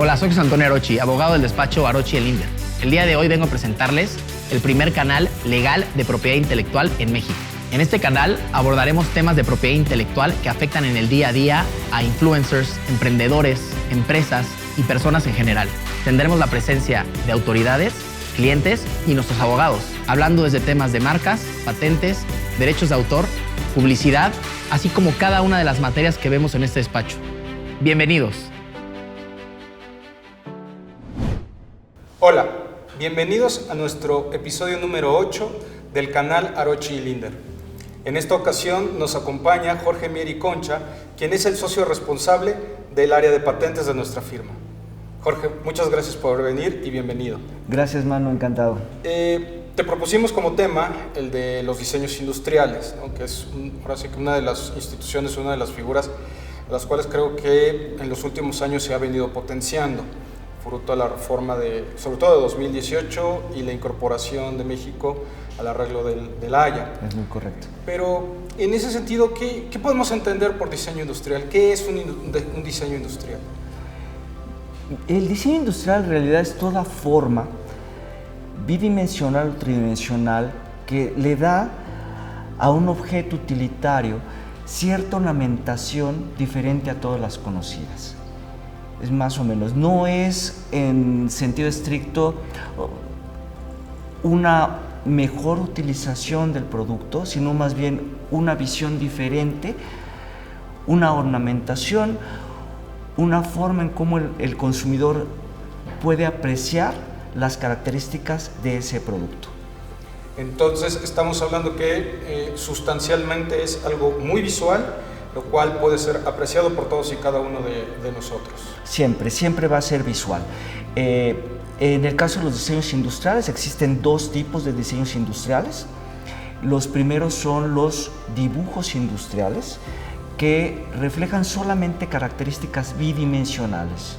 Hola, soy José Antonio Arochi, abogado del despacho Arochi Linder. El día de hoy vengo a presentarles el primer canal legal de propiedad intelectual en México. En este canal abordaremos temas de propiedad intelectual que afectan en el día a día a influencers, emprendedores, empresas y personas en general. Tendremos la presencia de autoridades, clientes y nuestros abogados, hablando desde temas de marcas, patentes, derechos de autor, publicidad, así como cada una de las materias que vemos en este despacho. Bienvenidos. Hola, bienvenidos a nuestro episodio número 8 del canal Arochi Linder. En esta ocasión nos acompaña Jorge Mieri Concha, quien es el socio responsable del área de patentes de nuestra firma. Jorge, muchas gracias por venir y bienvenido. Gracias, Manu, encantado. Te propusimos como tema el de los diseños industriales, ¿no? Que es ahora sí que una de las instituciones, una de las figuras a las cuales creo que en los últimos años se ha venido potenciando, fruto de la reforma sobre todo de 2018 y la incorporación de México al arreglo del Haya. Es muy correcto. Pero en ese sentido, ¿qué podemos entender por diseño industrial? ¿Qué es un diseño industrial? El diseño industrial en realidad es toda forma bidimensional o tridimensional que le da a un objeto utilitario cierta ornamentación diferente a todas las conocidas. Es más o menos, no es en sentido estricto una mejor utilización del producto, sino más bien una visión diferente, una ornamentación, una forma en cómo el consumidor puede apreciar las características de ese producto. Entonces estamos hablando que sustancialmente es algo muy visual, lo cual puede ser apreciado por todos y cada uno de nosotros. Siempre va a ser visual. En el caso de los diseños industriales existen dos tipos de diseños industriales. Los primeros son los dibujos industriales, que reflejan solamente características bidimensionales.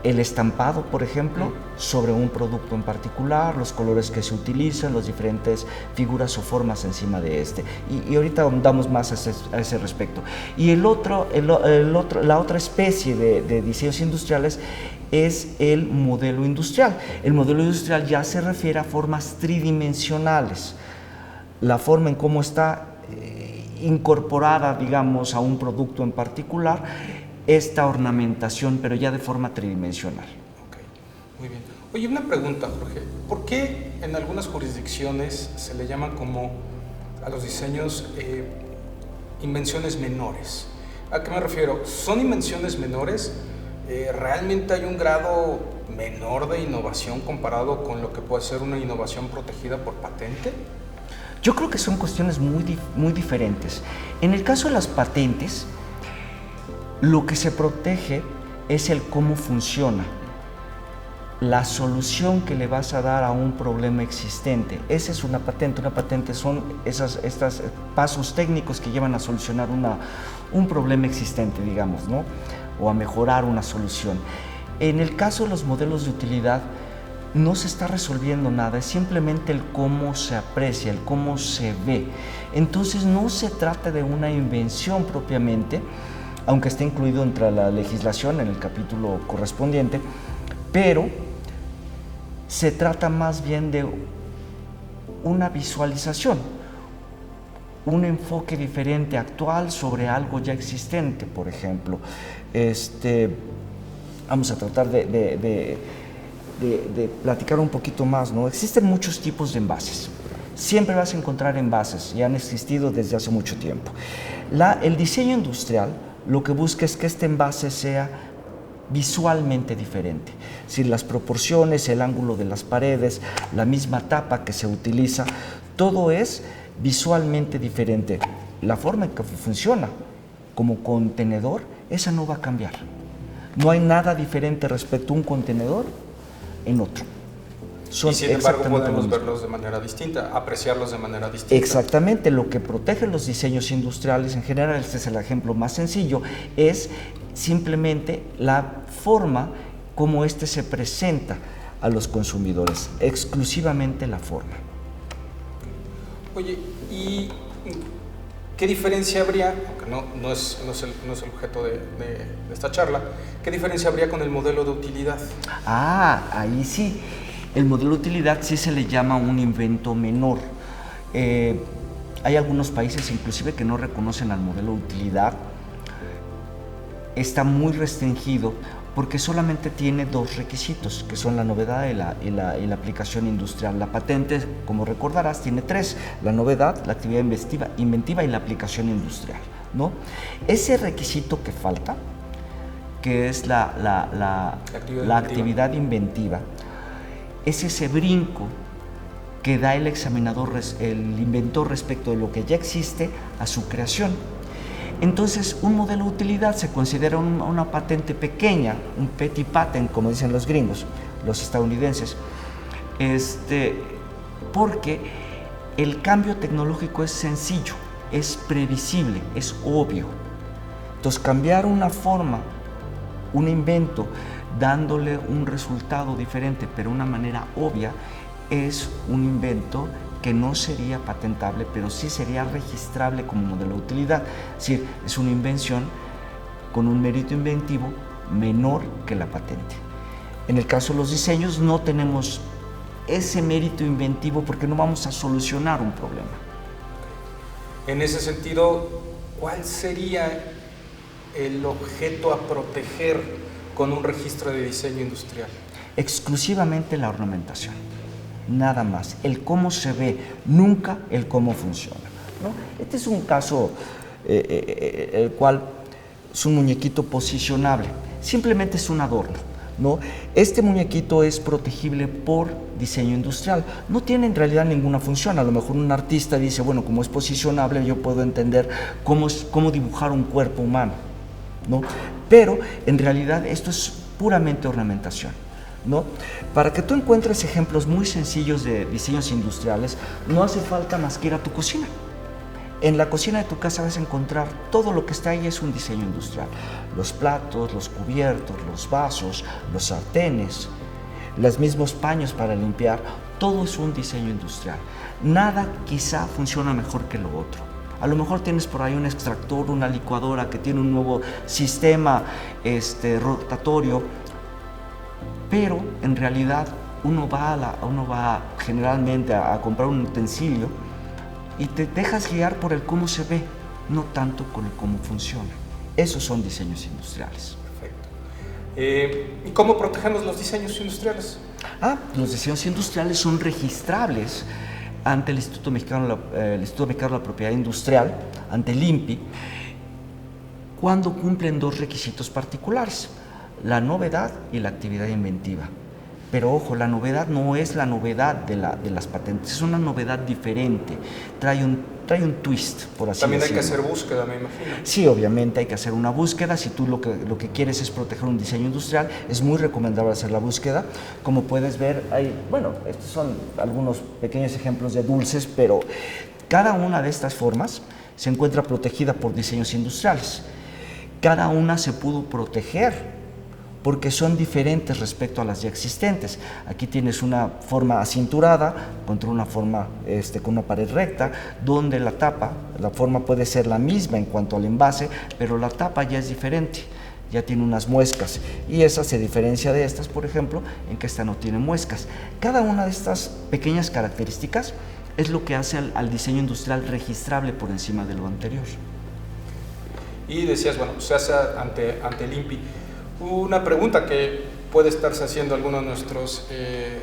El estampado, por ejemplo, sobre un producto en particular, los colores que se utilizan, las diferentes figuras o formas encima de este. Y ahorita ahondamos más a ese respecto. Y la otra especie de diseños industriales es el modelo industrial. El modelo industrial ya se refiere a formas tridimensionales. La forma en cómo está incorporada, digamos, a un producto en particular, esta ornamentación, pero ya de forma tridimensional. Ok, muy bien. Oye, una pregunta, Jorge. ¿Por qué en algunas jurisdicciones se le llama como a los diseños invenciones menores? ¿A qué me refiero? ¿Son invenciones menores? ¿Realmente hay un grado menor de innovación comparado con lo que puede ser una innovación protegida por patente? Yo creo que son cuestiones muy diferentes. En el caso de las patentes, lo que se protege es el cómo funciona, la solución que le vas a dar a un problema existente. Esa es una patente. Una patente son estos pasos técnicos que llevan a solucionar un problema existente, digamos, ¿no? O a mejorar una solución. En el caso de los modelos de utilidad, no se está resolviendo nada, es simplemente el cómo se aprecia, el cómo se ve. Entonces no se trata de una invención propiamente, aunque esté incluido entre la legislación en el capítulo correspondiente, pero se trata más bien de una visualización, un enfoque diferente, actual, sobre algo ya existente. Por ejemplo, vamos a tratar de platicar un poquito más, ¿no? Existen muchos tipos de envases. Siempre vas a encontrar envases, y han existido desde hace mucho tiempo. El diseño industrial lo que busca es que este envase sea visualmente diferente. Es decir, las proporciones, el ángulo de las paredes, la misma tapa que se utiliza, todo es visualmente diferente. La forma en que funciona como contenedor, esa no va a cambiar. No hay nada diferente respecto a un contenedor en otro. Y sin embargo podemos verlos de manera distinta, apreciarlos de manera distinta. Exactamente, lo que protege los diseños industriales en general, este es el ejemplo más sencillo, es simplemente la forma como este se presenta a los consumidores, exclusivamente la forma. Oye, y ¿qué diferencia habría, aunque no es el objeto de esta charla, qué diferencia habría con el modelo de utilidad? Ahí sí. El modelo de utilidad sí se le llama un invento menor. Hay algunos países inclusive que no reconocen al modelo de utilidad. Está muy restringido porque solamente tiene dos requisitos, que son la novedad y la aplicación industrial. La patente, como recordarás, tiene tres: la novedad, la actividad inventiva y la aplicación industrial, ¿no? Ese requisito que falta, que es la actividad inventiva, es ese brinco que da el examinador, el inventor, respecto de lo que ya existe a su creación. Entonces, un modelo de utilidad se considera una patente pequeña, un petit patent, como dicen los gringos, los estadounidenses, porque el cambio tecnológico es sencillo, es previsible, es obvio. Entonces, cambiar una forma, un invento, dándole un resultado diferente, pero de una manera obvia, es un invento que no sería patentable, pero sí sería registrable como modelo de utilidad. Es decir, es una invención con un mérito inventivo menor que la patente. En el caso de los diseños no tenemos ese mérito inventivo porque no vamos a solucionar un problema. En ese sentido, ¿cuál sería el objeto a proteger con un registro de diseño industrial? Exclusivamente la ornamentación, nada más. El cómo se ve, nunca el cómo funciona, ¿no? Este es un caso el cual es un muñequito posicionable, simplemente es un adorno, ¿no? Este muñequito es protegible por diseño industrial, no tiene en realidad ninguna función. A lo mejor un artista dice, bueno, como es posicionable, yo puedo entender cómo dibujar un cuerpo humano, ¿no? Pero en realidad esto es puramente ornamentación, ¿no? Para que tú encuentres ejemplos muy sencillos de diseños industriales, no hace falta más que ir a tu cocina. En la cocina de tu casa vas a encontrar todo lo que está ahí, es un diseño industrial. Los platos, los cubiertos, los vasos, los sartenes, los mismos paños para limpiar, todo es un diseño industrial. Nada quizá funciona mejor que lo otro. A lo mejor tienes por ahí un extractor, una licuadora que tiene un nuevo sistema rotatorio, pero en realidad uno va generalmente a comprar un utensilio y te dejas guiar por el cómo se ve, no tanto con el cómo funciona. Esos son diseños industriales. Perfecto. ¿Y cómo protegemos los diseños industriales? Los diseños industriales son registrables ante el Instituto Mexicano de la Propiedad Industrial, ante el INPI, cuando cumplen dos requisitos particulares: la novedad y la actividad inventiva. Pero ojo, la novedad no es la novedad de las patentes, es una novedad diferente, trae un twist, por así decirlo. También hay que hacer búsqueda, me imagino. Sí, obviamente hay que hacer una búsqueda. Si tú lo que quieres es proteger un diseño industrial, es muy recomendable hacer la búsqueda. Como puedes ver, estos son algunos pequeños ejemplos de dulces, pero cada una de estas formas se encuentra protegida por diseños industriales. Cada una se pudo proteger porque son diferentes respecto a las ya existentes. Aquí tienes una forma acinturada contra una forma con una pared recta, donde la forma puede ser la misma en cuanto al envase, pero la tapa ya es diferente, ya tiene unas muescas, y esa se diferencia de estas, por ejemplo, en que esta no tiene muescas. Cada una de estas pequeñas características es lo que hace al diseño industrial registrable por encima de lo anterior. Y decías, bueno, se hace ante el INPI. Una pregunta que puede estarse haciendo algunos de nuestros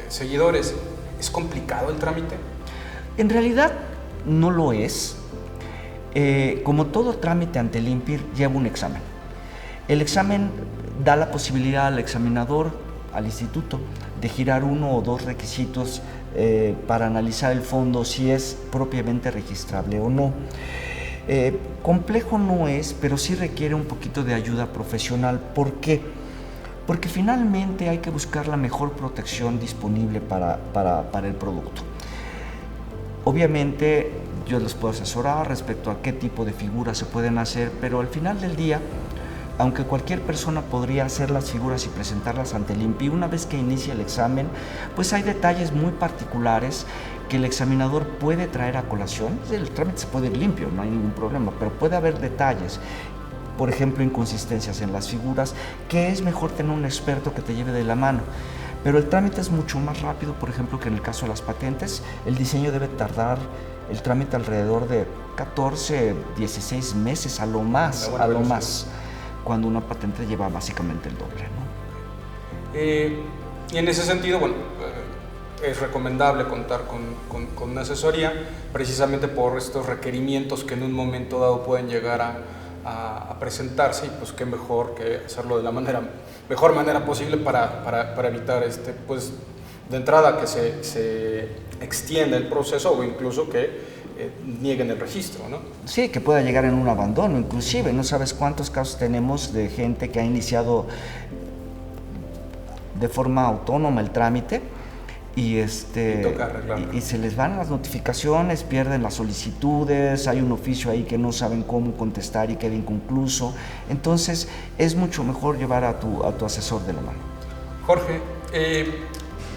seguidores: ¿es complicado el trámite? En realidad no lo es. Como todo trámite ante el INPI lleva un examen. El examen da la posibilidad al examinador, al instituto, de girar uno o dos requisitos para analizar el fondo, si es propiamente registrable o no. Complejo no es, pero sí requiere un poquito de ayuda profesional. ¿Por qué? Porque finalmente hay que buscar la mejor protección disponible para el producto. Obviamente yo les puedo asesorar respecto a qué tipo de figuras se pueden hacer, pero al final del día aunque cualquier persona podría hacer las figuras y presentarlas ante el INPI, una vez que inicia el examen, pues hay detalles muy particulares que el examinador puede traer a colación. El trámite se puede ir limpio, no hay ningún problema, pero puede haber detalles, por ejemplo, inconsistencias en las figuras, que es mejor tener un experto que te lleve de la mano. Pero el trámite es mucho más rápido, por ejemplo, que en el caso de las patentes. El diseño debe tardar el trámite alrededor de 14, 16 meses a lo más, cuando una patente lleva básicamente el doble, ¿no? Y en ese sentido, bueno, es recomendable contar con una asesoría, precisamente por estos requerimientos que en un momento dado pueden llegar a presentarse, y pues qué mejor que hacerlo de la mejor manera posible para evitar pues de entrada que se extienda el proceso o incluso que nieguen el registro, ¿no? Sí, que pueda llegar en un abandono, inclusive. No sabes cuántos casos tenemos de gente que ha iniciado de forma autónoma el trámite y se les van las notificaciones, pierden las solicitudes, hay un oficio ahí que no saben cómo contestar y queda inconcluso. Entonces es mucho mejor llevar a tu asesor de la mano. Jorge,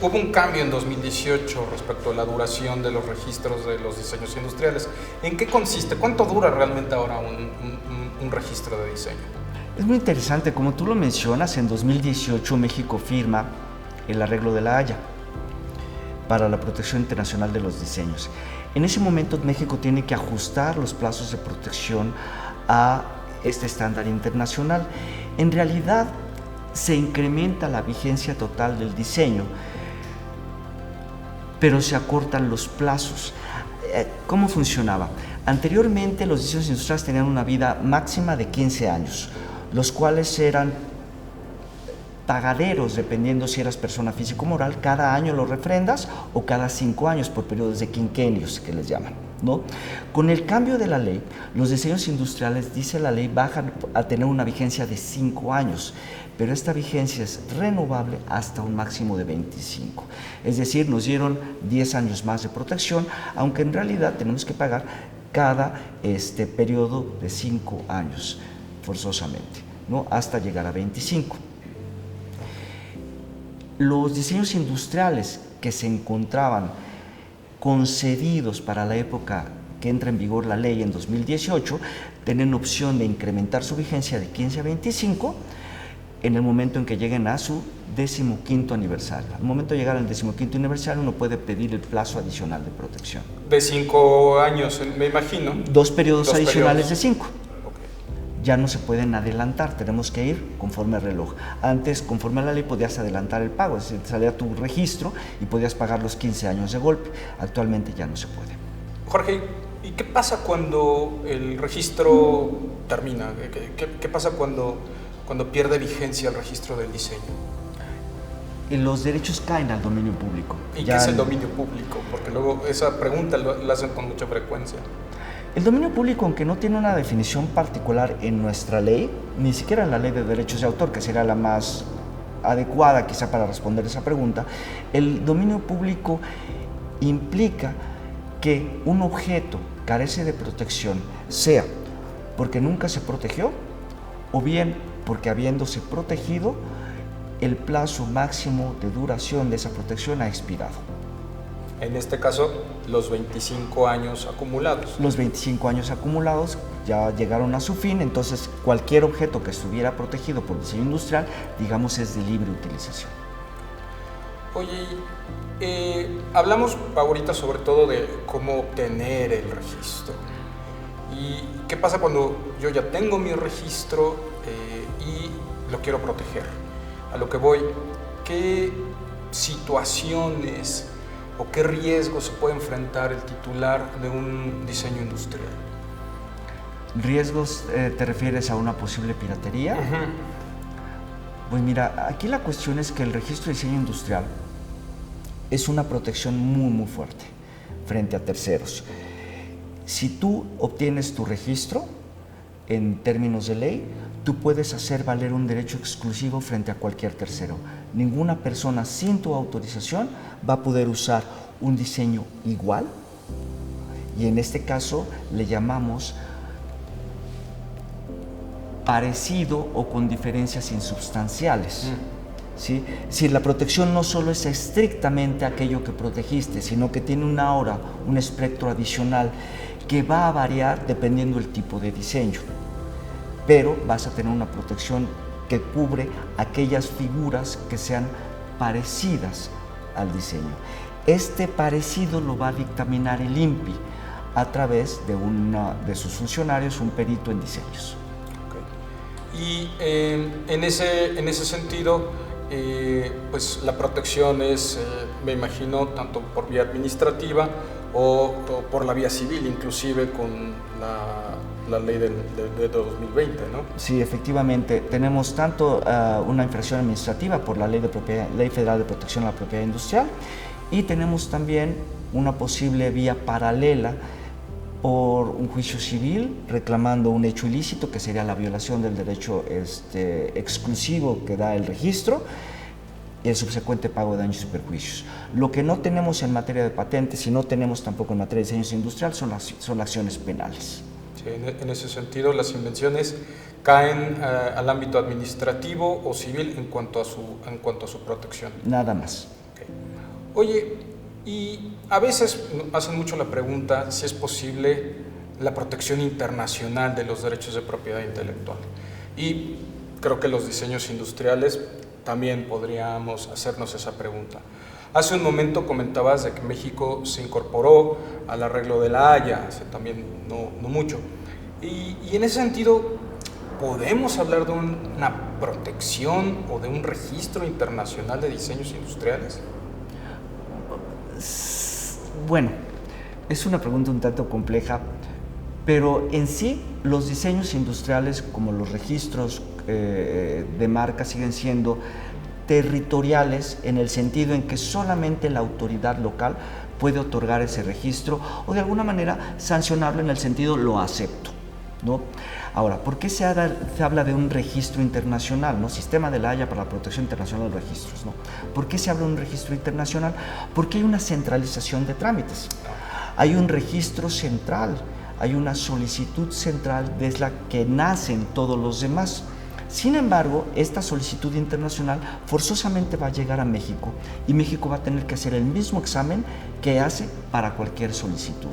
hubo un cambio en 2018 respecto a la duración de los registros de los diseños industriales. ¿En qué consiste? ¿Cuánto dura realmente ahora un registro de diseño? Es muy interesante, como tú lo mencionas, en 2018 México firma el arreglo de La Haya para la protección internacional de los diseños. En ese momento México tiene que ajustar los plazos de protección a este estándar internacional. En realidad se incrementa la vigencia total del diseño, pero se acortan los plazos. ¿Cómo funcionaba? Anteriormente los diseños industriales tenían una vida máxima de 15 años, los cuales eran pagaderos, dependiendo si eras persona física o moral. Cada año lo refrendas o cada 5 años por periodos de quinquenios, que les llaman, ¿no? Con el cambio de la ley, los diseños industriales, dice la ley, bajan a tener una vigencia de 5 años, pero esta vigencia es renovable hasta un máximo de 25. Es decir, nos dieron 10 años más de protección, aunque en realidad tenemos que pagar cada periodo de 5 años, forzosamente, ¿no? Hasta llegar a 25. Los diseños industriales que se encontraban concedidos para la época que entra en vigor la ley en 2018, tienen opción de incrementar su vigencia de 15 a 25 en el momento en que lleguen a su 15º aniversario. Al momento de llegar al 15º aniversario, uno puede pedir el plazo adicional de protección. De 5 años, me imagino. 2 periodos adicionales de 5. Ya no se pueden adelantar, tenemos que ir conforme al reloj. Antes, conforme a la ley, podías adelantar el pago, es decir, salía tu registro y podías pagar los 15 años de golpe. Actualmente ya no se puede. Jorge, ¿y qué pasa cuando el registro termina? ¿Qué pasa cuando pierde vigencia el registro del diseño? Y los derechos caen al dominio público. ¿Y qué es el dominio público? Porque luego esa pregunta la hacen con mucha frecuencia. El dominio público, aunque no tiene una definición particular en nuestra ley, ni siquiera en la ley de derechos de autor, que sería la más adecuada quizá para responder esa pregunta, el dominio público implica que un objeto carece de protección, sea porque nunca se protegió o bien porque habiéndose protegido, el plazo máximo de duración de esa protección ha expirado. En este caso, los 25 años acumulados. Los 25 años acumulados ya llegaron a su fin, entonces cualquier objeto que estuviera protegido por diseño industrial, digamos, es de libre utilización. Oye, hablamos ahorita sobre todo de cómo obtener el registro. ¿Y qué pasa cuando yo ya tengo mi registro y lo quiero proteger? A lo que voy, ¿qué situaciones o qué riesgos se puede enfrentar el titular de un diseño industrial? ¿Riesgos te refieres a una posible piratería? Pues mira, aquí la cuestión es que el registro de diseño industrial es una protección muy fuerte frente a terceros. Si tú obtienes tu registro en términos de ley, tú puedes hacer valer un derecho exclusivo frente a cualquier tercero. Ninguna persona sin tu autorización va a poder usar un diseño igual, y en este caso le llamamos parecido o con diferencias insubstanciales. ¿Sí? Si la protección no solo es estrictamente aquello que protegiste, sino que tiene una aura, un espectro adicional que va a variar dependiendo del tipo de diseño, pero vas a tener una protección que cubre aquellas figuras que sean parecidas al diseño. Este parecido lo va a dictaminar el INPI a través de sus funcionarios, un perito en diseños. Okay. Y en ese sentido, pues la protección es, me imagino, tanto por vía administrativa o por la vía civil, inclusive con la ley de 2020, ¿no? Sí, efectivamente. Tenemos tanto una infracción administrativa por la Ley Federal de Protección a la Propiedad Industrial, y tenemos también una posible vía paralela por un juicio civil reclamando un hecho ilícito, que sería la violación del derecho exclusivo que da el registro y el subsecuente pago de daños y perjuicios. Lo que no tenemos en materia de patentes y no tenemos tampoco en materia de diseños industriales son acciones penales. Sí, en ese sentido, las invenciones caen al ámbito administrativo o civil en cuanto a su protección. Nada más. Okay. Oye, y a veces hacen mucho la pregunta si es posible la protección internacional de los derechos de propiedad intelectual. Y creo que los diseños industriales también podríamos hacernos esa pregunta. Hace un momento comentabas de que México se incorporó al arreglo de La Haya, hace también no mucho. Y en ese sentido, ¿podemos hablar de una protección o de un registro internacional de diseños industriales? Bueno, es una pregunta un tanto compleja, pero en sí los diseños industriales, como los registros de marca, siguen siendo territoriales en el sentido en que solamente la autoridad local puede otorgar ese registro o de alguna manera sancionarlo en el sentido lo acepto, ¿no? Ahora, ¿por qué se habla de un registro internacional, ¿no? Sistema de La Haya para la protección internacional de registros, ¿no? ¿Por qué se habla de un registro internacional? Porque hay una centralización de trámites. Hay un registro central, hay una solicitud central desde la que nacen todos los demás. Sin embargo, esta solicitud internacional forzosamente va a llegar a México y México va a tener que hacer el mismo examen que hace para cualquier solicitud.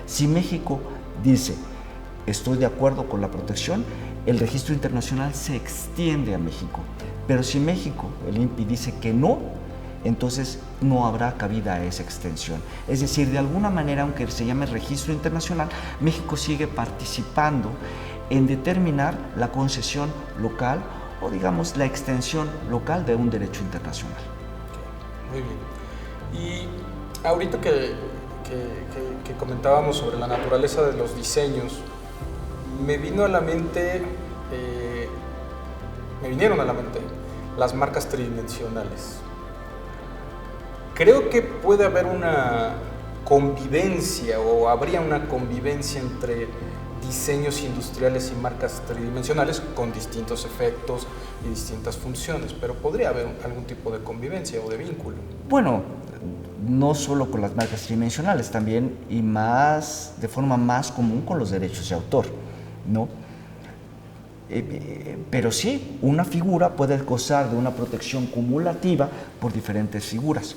Si México dice, estoy de acuerdo con la protección, el registro internacional se extiende a México. Pero si México, el INPI, dice que no, entonces no habrá cabida a esa extensión. Es decir, de alguna manera, aunque se llame registro internacional, México sigue participando en determinar la concesión local o, digamos, la extensión local de un derecho internacional. Muy bien. Y ahorita que comentábamos sobre la naturaleza de los diseños, me vinieron a la mente las marcas tridimensionales. Creo que puede haber una convivencia o habría una convivencia entre diseños industriales y marcas tridimensionales con distintos efectos y distintas funciones, pero podría haber algún tipo de convivencia o de vínculo. Bueno, no solo con las marcas tridimensionales, también y más de forma más común con los derechos de autor, ¿no? Pero sí, una figura puede gozar de una protección cumulativa por diferentes figuras.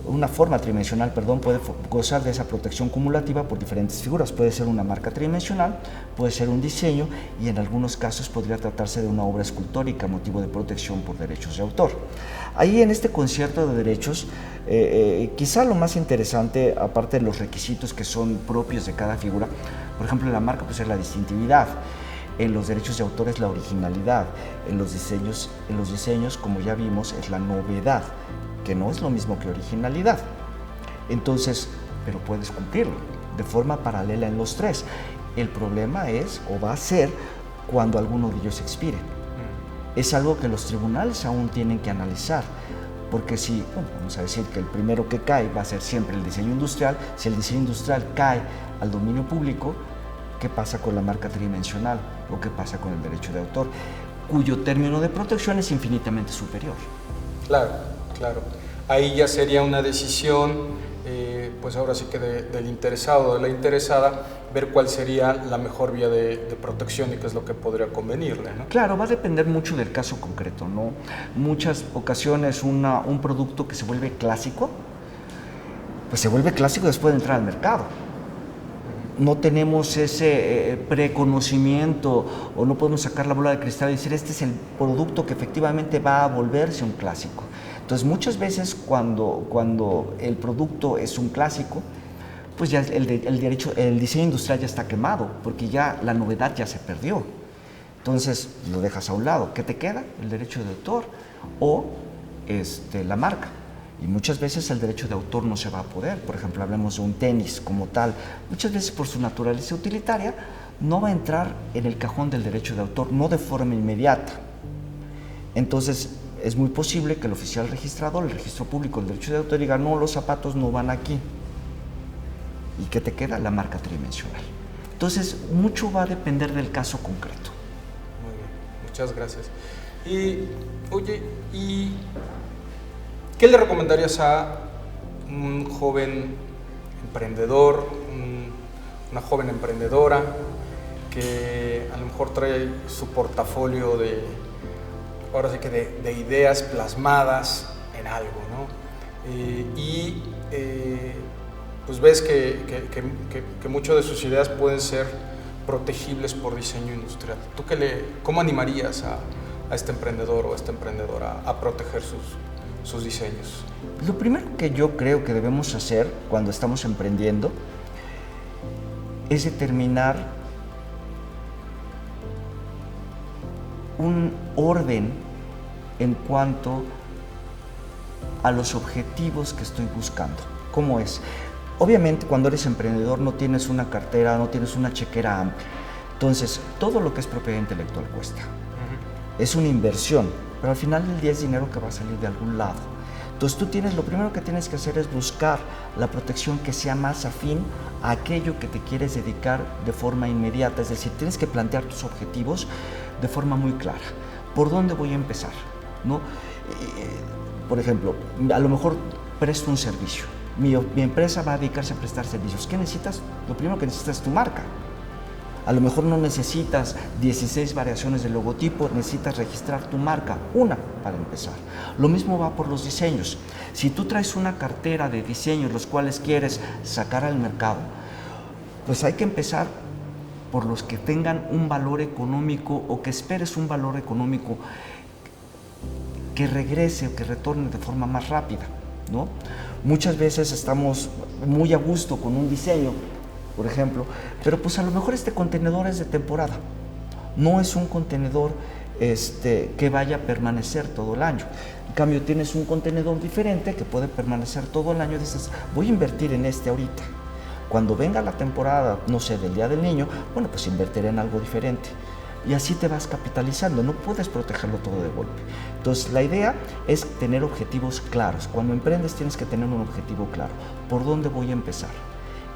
Una forma tridimensional, puede gozar de esa protección cumulativa por diferentes figuras. Puede ser una marca tridimensional, puede ser un diseño y en algunos casos podría tratarse de una obra escultórica, motivo de protección por derechos de autor. Ahí en este concierto de derechos, quizá lo más interesante, aparte de los requisitos que son propios de cada figura, por ejemplo, en la marca puede ser la distintividad. En los derechos de autor es la originalidad, en los diseños, como ya vimos, es la novedad, que no es lo mismo que originalidad. Entonces, pero puedes cumplirlo de forma paralela en los tres. El problema es, o va a ser, cuando alguno de ellos expire. Es algo que los tribunales aún tienen que analizar, porque si, vamos a decir que el primero que cae va a ser siempre el diseño industrial, si el diseño industrial cae al dominio público, ¿qué pasa con la marca tridimensional? ¿O qué pasa con el derecho de autor? Cuyo término de protección es infinitamente superior. Claro. Ahí ya sería una decisión pues ahora sí que del interesado o de la interesada, ver cuál sería la mejor vía de protección y qué es lo que podría convenirle, ¿no? Claro, va a depender mucho del caso concreto, ¿no? Muchas ocasiones un producto que se vuelve clásico, pues se vuelve clásico después de entrar al mercado. No tenemos ese preconocimiento o no podemos sacar la bola de cristal y decir este es el producto que efectivamente va a volverse un clásico. Entonces muchas veces cuando el producto es un clásico, pues ya el diseño industrial ya está quemado porque ya la novedad ya se perdió. Entonces lo dejas a un lado. ¿Qué te queda? El derecho de autor o la marca. Y muchas veces el derecho de autor no se va a poder. Por ejemplo, hablemos de un tenis como tal. Muchas veces por su naturaleza utilitaria no va a entrar en el cajón del derecho de autor, no de forma inmediata. Entonces es muy posible que el oficial registrador, el registro público del derecho de autor diga no, los zapatos no van aquí. ¿Y qué te queda? La marca tridimensional. Entonces mucho va a depender del caso concreto. Muy bien, muchas gracias. Y, oye, ¿qué le recomendarías a un joven emprendedor, una joven emprendedora que a lo mejor trae su portafolio ahora sí que de ideas plasmadas en algo, ¿no? Pues ves que muchas de sus ideas pueden ser protegibles por diseño industrial. ¿Tú cómo animarías a este emprendedor o a esta emprendedora a proteger sus diseños? Lo primero que yo creo que debemos hacer cuando estamos emprendiendo es determinar un orden en cuanto a los objetivos que estoy buscando. ¿Cómo es? Obviamente cuando eres emprendedor no tienes una cartera, no tienes una chequera amplia. Entonces todo lo que es propiedad intelectual cuesta. Es una inversión, pero al final del día es dinero que va a salir de algún lado. Entonces lo primero que tienes que hacer es buscar la protección que sea más afín a aquello que te quieres dedicar de forma inmediata. Es decir, tienes que plantear tus objetivos de forma muy clara. ¿Por dónde voy a empezar? ¿No? Por ejemplo, a lo mejor presto un servicio. Mi empresa va a dedicarse a prestar servicios. ¿Qué necesitas? Lo primero que necesitas es tu marca. A lo mejor no necesitas 16 variaciones de logotipo, necesitas registrar tu marca, una para empezar. Lo mismo va por los diseños. Si tú traes una cartera de diseños los cuales quieres sacar al mercado, pues hay que empezar por los que tengan un valor económico o que esperes un valor económico que regrese o que retorne de forma más rápida, ¿no? Muchas veces estamos muy a gusto con un diseño, por ejemplo, pero pues a lo mejor este contenedor es de temporada, no es un contenedor que vaya a permanecer todo el año. En cambio tienes un contenedor diferente que puede permanecer todo el año, dices, voy a invertir en este ahorita. Cuando venga la temporada, no sé, del Día del Niño, bueno, pues invertiré en algo diferente. Y así te vas capitalizando, no puedes protegerlo todo de golpe. Entonces, la idea es tener objetivos claros. Cuando emprendes tienes que tener un objetivo claro. ¿Por dónde voy a empezar?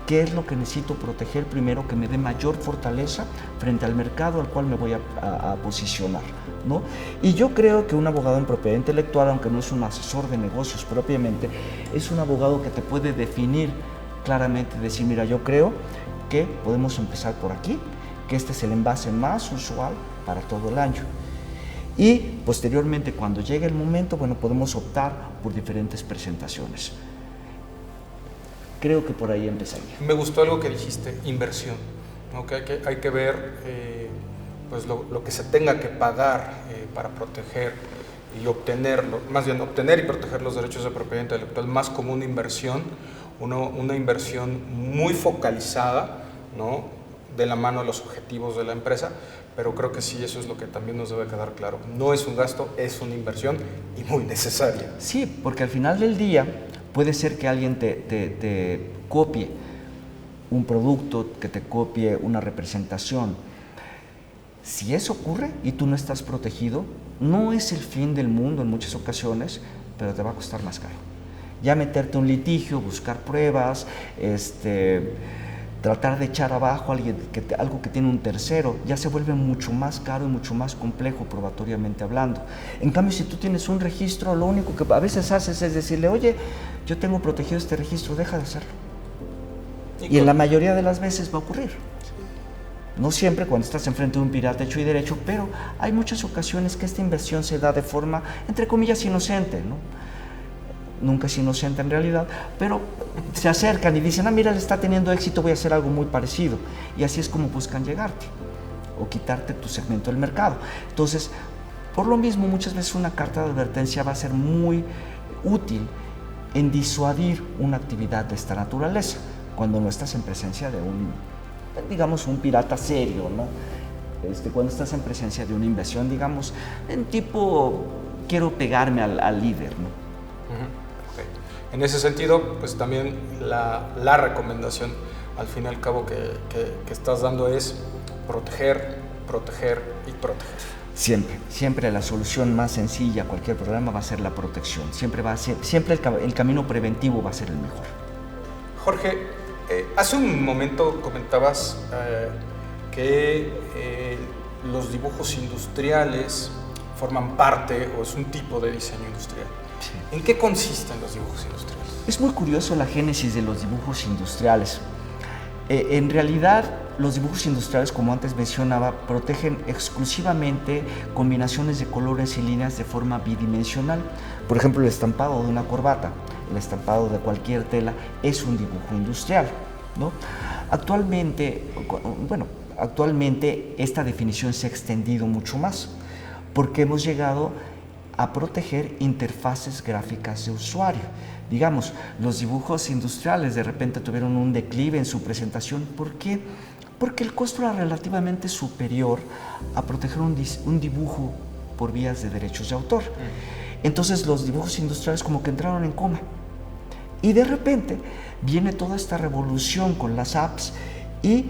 ¿Qué es lo que necesito proteger primero que me dé mayor fortaleza frente al mercado al cual me voy a posicionar, ¿no? Y yo creo que un abogado en propiedad intelectual, aunque no es un asesor de negocios propiamente, es un abogado que te puede definir claramente, decir, mira, yo creo que podemos empezar por aquí, que este es el envase más usual para todo el año. Y posteriormente, cuando llegue el momento, bueno, podemos optar por diferentes presentaciones. Creo que por ahí empezaría. Me gustó algo que dijiste, inversión, ¿no? Que hay que ver pues lo que se tenga que pagar para proteger y obtenerlo, más bien obtener y proteger los derechos de propiedad intelectual, más como una inversión, una inversión muy focalizada, ¿no? De la mano de los objetivos de la empresa, pero creo que sí, eso es lo que también nos debe quedar claro. No es un gasto, es una inversión y muy necesaria. Sí, porque al final del día puede ser que alguien te copie un producto, que te copie una representación. Si eso ocurre y tú no estás protegido, no es el fin del mundo en muchas ocasiones, pero te va a costar más caro. Ya meterte un litigio, buscar pruebas, tratar de echar abajo algo que tiene un tercero, ya se vuelve mucho más caro y mucho más complejo probatoriamente hablando. En cambio, si tú tienes un registro, lo único que a veces haces es decirle, oye, yo tengo protegido este registro, deja de hacerlo. Y en la mayoría de las veces va a ocurrir. No siempre cuando estás enfrente de un pirata hecho y derecho, pero hay muchas ocasiones que esta inversión se da de forma, entre comillas, inocente, ¿no? Nunca es inocente en realidad, pero se acercan y dicen, mira, él está teniendo éxito, voy a hacer algo muy parecido. Y así es como buscan llegarte o quitarte tu segmento del mercado. Entonces, por lo mismo, muchas veces una carta de advertencia va a ser muy útil en disuadir una actividad de esta naturaleza, cuando no estás en presencia de un pirata serio, ¿no? Cuando estás en presencia de una inversión, digamos, en tipo, quiero pegarme al líder, ¿no? Okay. En ese sentido, pues también la recomendación, al fin y al cabo, que estás dando es proteger, proteger y proteger. Siempre la solución más sencilla a cualquier problema va a ser la protección. Siempre el camino preventivo va a ser el mejor. Jorge, hace un momento comentabas que los dibujos industriales forman parte o es un tipo de diseño industrial. Sí. ¿En qué consisten los dibujos industriales? Es muy curioso la génesis de los dibujos industriales. En realidad, los dibujos industriales, como antes mencionaba, protegen exclusivamente combinaciones de colores y líneas de forma bidimensional. Por ejemplo, el estampado de una corbata, el estampado de cualquier tela es un dibujo industrial, ¿no? Actualmente esta definición se ha extendido mucho más porque hemos llegado a proteger interfaces gráficas de usuario. Digamos, los dibujos industriales de repente tuvieron un declive en su presentación. ¿Por qué? Porque el costo era relativamente superior a proteger un dibujo por vías de derechos de autor. Entonces los dibujos industriales como que entraron en coma. Y de repente viene toda esta revolución con las apps y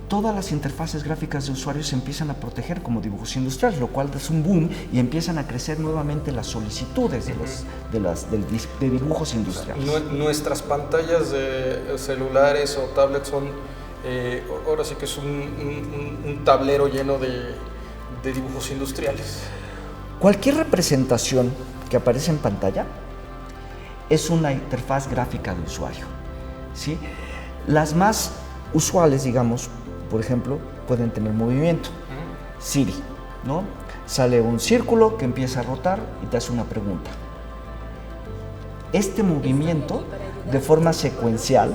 todas las interfaces gráficas de usuarios se empiezan a proteger como dibujos industriales, lo cual es un boom y empiezan a crecer nuevamente las solicitudes de dibujos industriales. O sea, nuestras pantallas de celulares o tablets son, ahora sí que es un tablero lleno de dibujos industriales. Cualquier representación que aparece en pantalla es una interfaz gráfica de usuario, ¿sí? Las más usuales, digamos, por ejemplo, pueden tener movimiento. Siri, ¿no? Sale un círculo que empieza a rotar y te hace una pregunta. Este movimiento de forma secuencial,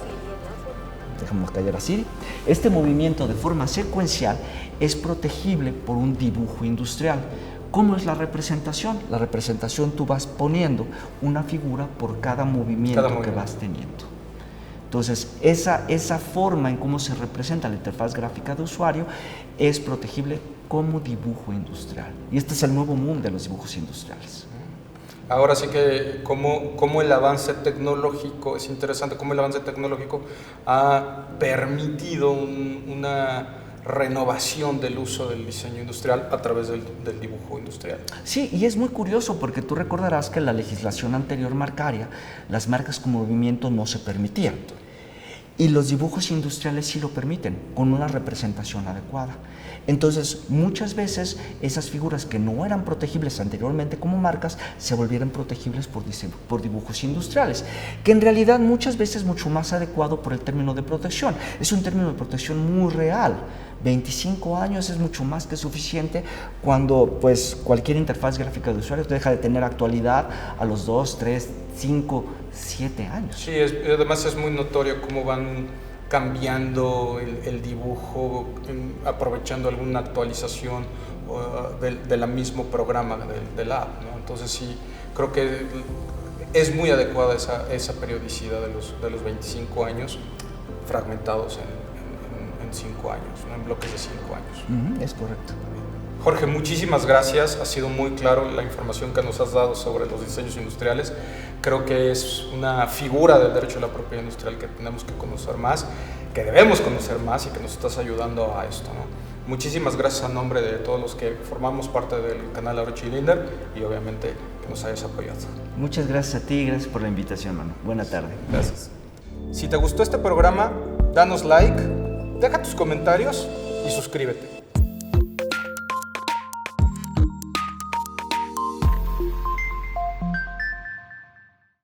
dejemos callar a Siri, este movimiento de forma secuencial es protegible por un dibujo industrial. ¿Cómo es la representación? La representación tú vas poniendo una figura por cada movimiento que vas teniendo. Entonces, esa forma en cómo se representa la interfaz gráfica de usuario es protegible como dibujo industrial. Y este es el nuevo mundo de los dibujos industriales. Ahora sí que cómo el avance tecnológico, es interesante cómo el avance tecnológico ha permitido una renovación del uso del diseño industrial a través del dibujo industrial. Sí, y es muy curioso porque tú recordarás que en la legislación anterior marcaria las marcas con movimiento no se permitían. Y los dibujos industriales sí lo permiten, con una representación adecuada. Entonces, muchas veces esas figuras que no eran protegibles anteriormente como marcas, se volvieron protegibles por dibujos industriales, que en realidad muchas veces es mucho más adecuado por el término de protección. Es un término de protección muy real. 25 años es mucho más que suficiente cuando pues, cualquier interfaz gráfica de usuario deja de tener actualidad a los 2, 3, 5, 7 años. Sí, además es muy notorio cómo van cambiando el dibujo, aprovechando alguna actualización del mismo programa de la app, ¿no? Entonces sí, creo que es muy adecuada esa periodicidad de los 25 años fragmentados en 5 años, ¿no? En bloques de 5 años. Es correcto. Jorge, muchísimas gracias. Ha sido muy claro la información que nos has dado sobre los diseños industriales. Creo que es una figura del derecho a la propiedad industrial que tenemos que conocer más, que debemos conocer más y que nos estás ayudando a esto, ¿no? Muchísimas gracias a nombre de todos los que formamos parte del canal Arochi Linder y obviamente que nos hayas apoyado. Muchas gracias a ti y gracias por la invitación, mano. Buena tarde. Gracias. Si te gustó este programa, danos like, deja tus comentarios y suscríbete.